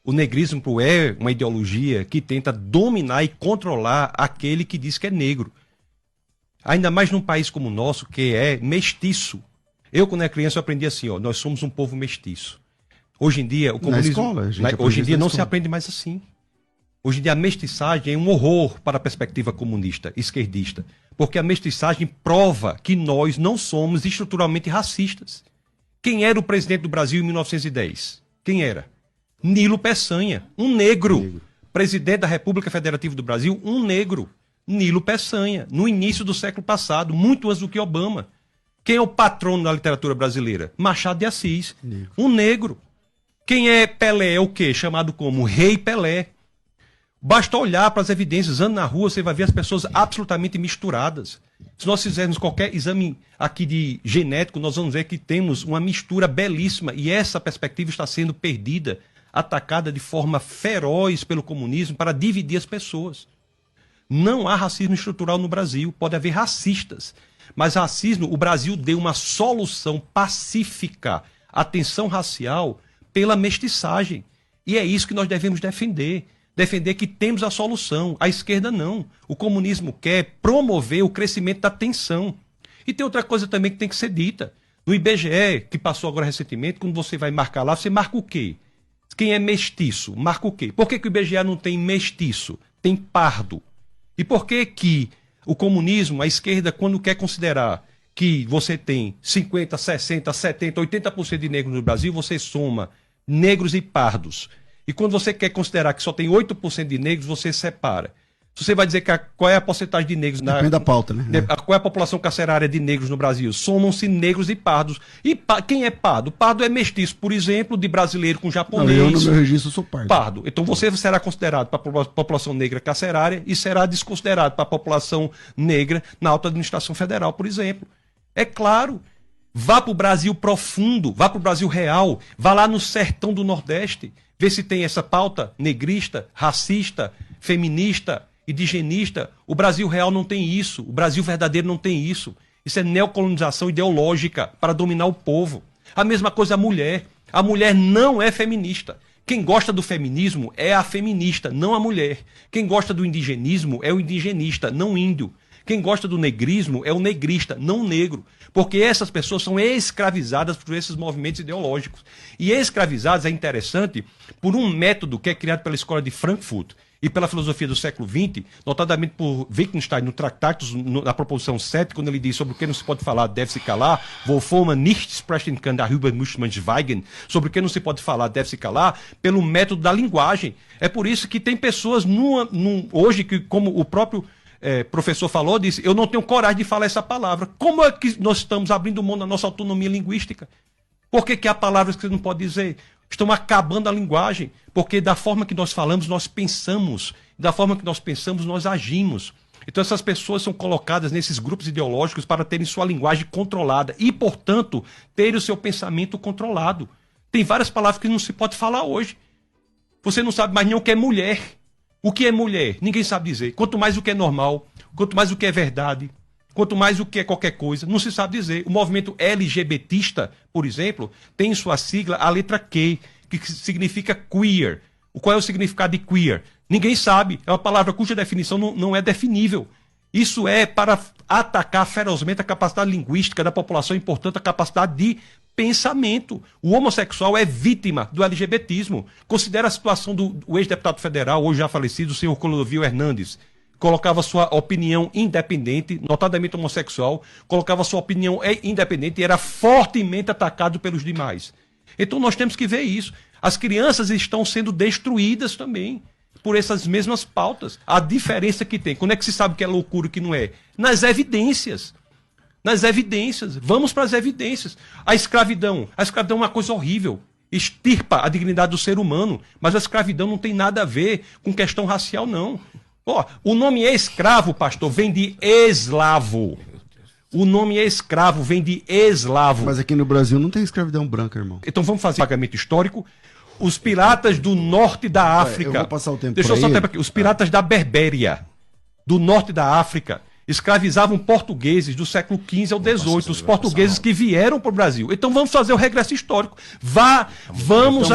O negrismo é uma ideologia que tenta dominar e controlar aquele que diz que é negro. Ainda mais num país como o nosso, que é mestiço. Eu, quando era criança, eu aprendi assim, ó, nós somos um povo mestiço. Hoje em dia, o comunismo... Hoje em dia não se aprende mais assim. Hoje em dia, a mestiçagem é um horror para a perspectiva comunista, esquerdista. Porque a mestiçagem prova que nós não somos estruturalmente racistas. Quem era o presidente do Brasil em 1910? Quem era? Nilo Peçanha, um negro. Presidente da República Federativa do Brasil, um negro. Nilo Peçanha, no início do século passado, muito antes do que Obama. Quem é o patrono da literatura brasileira? Machado de Assis, um negro. Quem é Pelé? É o quê? Chamado como Rei Pelé. Basta olhar para as evidências, andando na rua, você vai ver as pessoas absolutamente misturadas. Se nós fizermos qualquer exame aqui de genético, nós vamos ver que temos uma mistura belíssima e essa perspectiva está sendo perdida, atacada de forma feroz pelo comunismo para dividir as pessoas. Não há racismo estrutural no Brasil, pode haver racistas, mas racismo, o Brasil deu uma solução pacífica à tensão racial pela mestiçagem. E é isso que nós devemos defender. Defender que temos a solução. A esquerda não. O comunismo quer promover o crescimento da tensão. E tem outra coisa também que tem que ser dita. No IBGE, que passou agora recentemente, quando você vai marcar lá, você marca o quê? Quem é mestiço, marca o quê? Por que o IBGE não tem mestiço? Tem pardo. E por que que o comunismo, a esquerda, quando quer considerar que você tem 50, 60, 70, 80% de negros no Brasil, você soma negros e pardos. E quando você quer considerar que só tem 8% de negros, você separa. Se você vai dizer qual é a porcentagem de negros... Depende da pauta, né? Qual é a população carcerária de negros no Brasil? Somam-se negros e pardos. E quem é pardo? Pardo é mestiço, por exemplo, de brasileiro com japonês. Não, eu no meu registro sou pardo. Então você será considerado para a população negra carcerária e será desconsiderado para a população negra na alta administração federal, por exemplo. É claro. Vá para o Brasil profundo, vá para o Brasil real, vá lá no sertão do Nordeste, vê se tem essa pauta negrista, racista, feminista, indigenista. O Brasil real não tem isso, o Brasil verdadeiro não tem isso. Isso é neocolonização ideológica para dominar o povo. A mesma coisa a mulher. A mulher não é feminista. Quem gosta do feminismo é a feminista, não a mulher. Quem gosta do indigenismo é o indigenista, não o índio. Quem gosta do negrismo é o negrista, não o negro. Porque essas pessoas são escravizadas por esses movimentos ideológicos. E escravizadas é interessante por um método que é criado pela Escola de Frankfurt e pela filosofia do século XX, notadamente por Wittgenstein no Tractatus, na proposição 7, quando ele diz sobre o que não se pode falar, deve-se calar, wovon man nicht sprechen kann, darüber muss man schweigen, sobre o que não se pode falar, deve-se calar, pelo método da linguagem. É por isso que tem pessoas hoje que, como o próprio professor falou, disse, eu não tenho coragem de falar essa palavra. Como é que nós estamos abrindo mão da nossa autonomia linguística? Por que há palavras que você não pode dizer? Estão acabando a linguagem, porque da forma que nós falamos, nós pensamos. Da forma que nós pensamos, nós agimos. Então essas pessoas são colocadas nesses grupos ideológicos para terem sua linguagem controlada e, portanto, terem o seu pensamento controlado. Tem várias palavras que não se pode falar hoje. Você não sabe mais nem o que é mulher. O que é mulher? Ninguém sabe dizer. Quanto mais o que é normal, quanto mais o que é verdade, quanto mais o que é qualquer coisa, não se sabe dizer. O movimento LGBTista, por exemplo, tem em sua sigla a letra Q, que significa queer. Qual é o significado de queer? Ninguém sabe. É uma palavra cuja definição não é definível. Isso é para atacar ferozmente a capacidade linguística da população e, portanto, a capacidade de pensamento. O homossexual é vítima do LGBTismo. Considera a situação do ex-deputado federal, hoje já falecido, o senhor Clodovil Hernandes. Colocava sua opinião independente, notadamente homossexual, colocava sua opinião independente e era fortemente atacado pelos demais. Então nós temos que ver isso. As crianças estão sendo destruídas também por essas mesmas pautas. A diferença que tem, quando é que se sabe que é loucura e que não é? Nas evidências. Nas evidências. Vamos para as evidências. A escravidão é uma coisa horrível. Extirpa a dignidade do ser humano. Mas a escravidão não tem nada a ver com questão racial, não. O nome escravo, pastor, vem de eslavo. O nome escravo vem de eslavo. Mas aqui no Brasil não tem escravidão branca, irmão. Então vamos fazer pagamento histórico. Os piratas do norte da África. Eu vou passar o tempo. Deixa eu só tempo aqui. Os piratas da Berbéria, do norte da África, escravizavam portugueses do século XV ao XVIII, os portugueses que vieram para o Brasil. Então vamos fazer o regresso histórico. Vamos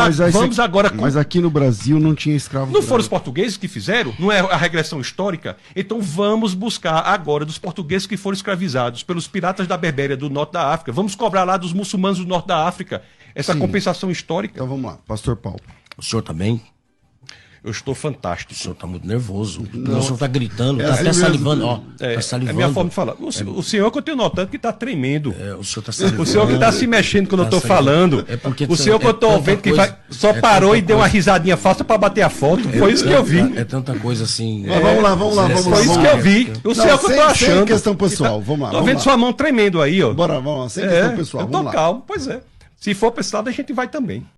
agora... Mas aqui no Brasil não tinha escravo. Não foram os portugueses que fizeram? Não é a regressão histórica? Então vamos buscar agora dos portugueses que foram escravizados pelos piratas da Berbéria do norte da África. Vamos cobrar lá dos muçulmanos do norte da África essa compensação histórica. Então vamos lá, Pastor Paulo. O senhor também? Eu estou fantástico. O senhor está muito nervoso. O senhor está gritando, está até salivando. Ó, tá salivando. É a minha forma de falar. O senhor que eu tenho notado que está tremendo. O senhor está salivando. O senhor que está se mexendo quando eu estou falando. O senhor que eu estou vendo que só parou e deu uma risadinha falsa para bater a foto. Foi isso que eu vi. É tanta coisa assim. Mas vamos lá. Foi isso que eu vi. O senhor que eu estou achando. Sem questão pessoal, vamos lá. Estou vendo sua mão tremendo aí, ó. Bora, vamos lá, sem questão pessoal. Eu estou calmo, pois é. Se for pessoal, a gente vai também.